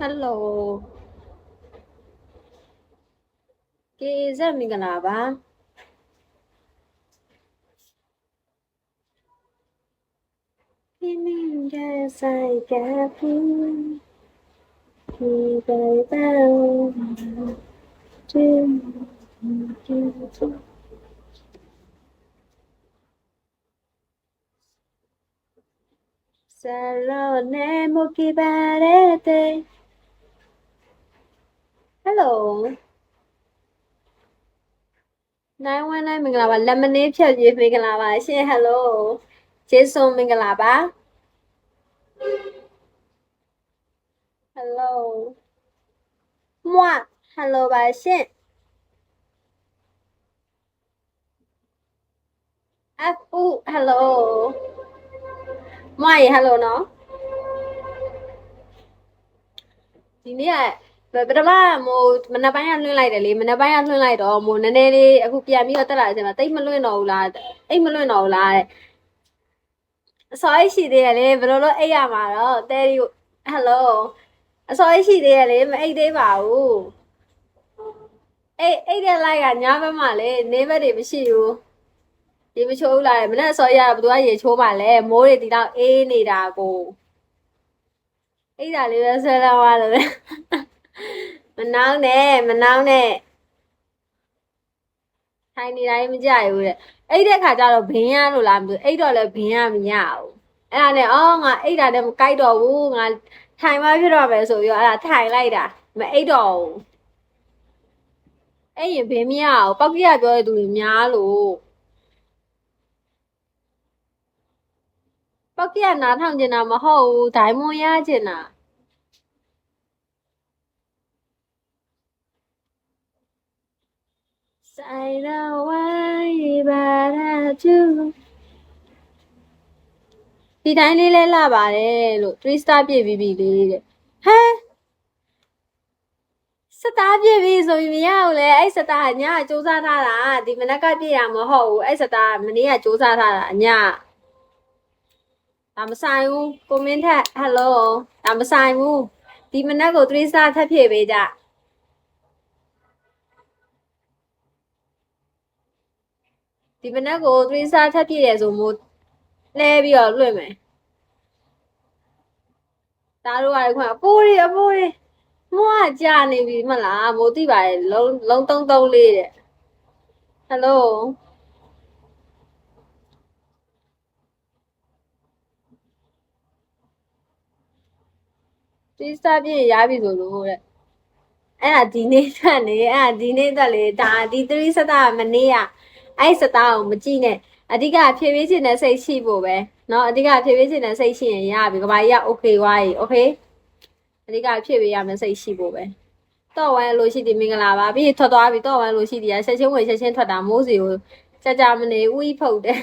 Hello ကေဇက်မင်္ဂလာပါခင်းနေကြဆိုင်ကဖူးဒီပိုင်ပန်းတင်းဆလောနေမကီပါရတဲ့ Hello 919မင်္ဂလာပါလက်မနေဖြတ်ပြေးမင်္ဂလာပါရှင် Hello ကျေးဇူးမင်္ဂလာပါ Hello မွတ် Hello ပါရှင် FU Hello မွတ်ရေ Hello နော်ဒီနေ့ကပထမမို့မနက်ပိုင်းကလွှင့်လိုက်တယ်လေမနက်ပိုင်းကလွှင့်လိုက်တော့မို့နည်းနည်းလေးအခုပြန်ပြီးတော့တက်လာတဲ့အချိန်မှာတိတ်မလွှင့်တော့ဘူးလားအိတ်မလွှင့်တော့ဘူးလားတဲ့အစောကြီးရှိသေးတယ်လေဘယ်လိုလုပ်အိတ်ရမှာတော့တဲရီ Hello အစောကြီးရှိသေးတယ်လေမအိတ်သေးပါဘူးအိတ်တဲ့လိုက်ကညဘက်မှလေနေဘက်တွေမရှိဘူးဒီမချိုးဘူးလားမနေ့အစောကြီးကဘယ်သူကရေချိုးမှလဲမိုးတွေဒီတော့အေးနေတာကိုအိတ်တာလေးပဲဆွဲလာသွားတယ်မနှောင်းနဲ့ထိုင်နေတိုင်းမကြရဘူးတဲ့အိတ်တဲ့ခါကျတော့ဘင်းရလို့လားမသိဘူးအိတ်တော့လည်းဘင်းရမရဘူးအဲ့ဒါနဲ့အော်ငါအိတ်တာနဲ့မကြိုက်တော့ဘူးငါထိုင်မှဖြစ်တော့မယ်ဆိုပြီးတော့အဲ့ဒါထိုင်လိုက်တာမအိတ်တော့ဘူးအဲ့ရင်ဘင်းမရဘူးပောက်ကရပြောတဲ့သူတွေများလို့ပောက်ကရနားထောင်ကျင်တာမဟုတ်ဘူးဒိုင်မွန်ရကျင်တာဆိုင်တော့ဝိုင်းပါလားသူဒီတိုင်းလေးလဲလာပါတယ်လို့3 star ပြည့်ပြီးပြီလေတဲ့ဟမ်စတားပြည့်ပြီဆိုရင်မရဘူးလေအဲ့စတားညစူးစမ်းထားတာဒီမနက်ကပြည့်ရမဟုတ်ဘူးအဲ့စတားမနေ့ကစူးစမ်းထားတာညဒါမဆိုင်ဘူးကိုမင်းထက်ဟယ်လိုဒါမဆိုင်ဘူးဒီမနက်ကို3 star ထပ်ဖြည့်ပေးကြဒီမနက်ကို3 star ထပ်ဖြည့်ရဆိုမို့လဲပြီးတော့လွှင့်မယ်ဒါတို့ကလည်းခွင့်အပိုးတွေမွားကြာနေပြီမလားမို့သိပါရဲ့လုံး334တဲ့ဟယ်လို3 star ပြည့်ရပြီဆိုလို့တဲ့အဲ့ဒါဒီနေ့တက်လေအဲ့ဒါဒီနေ့တက်လေဒါဒီ3 star မနေ့ကအဲ့စတားကိုမကြည့်နဲ့အဓိကဖြည်းဖြည်းချင်းနဲ့စိတ်ရှိဖို့ပဲเนาะအဓိကဖြည်းဖြည်းချင်းနဲ့စိတ်ရှိရင်ရပြီကဘာကြီးက okay ဝါးကြီး okay အဓိကဖြည့်ပေးရမယ်စိတ်ရှိဖို့ပဲတော့ဝိုင်းလို့ရှိတယ်မင်္ဂလာပါပြီးထွက်သွားပြီတော့ဝိုင်းလို့ရှိတယ်ချက်ချင်းဝင်ချက်ချင်းထွက်တာမိုးစီကိုကြာကြာမနေဦးကြီးဖုတ်တယ်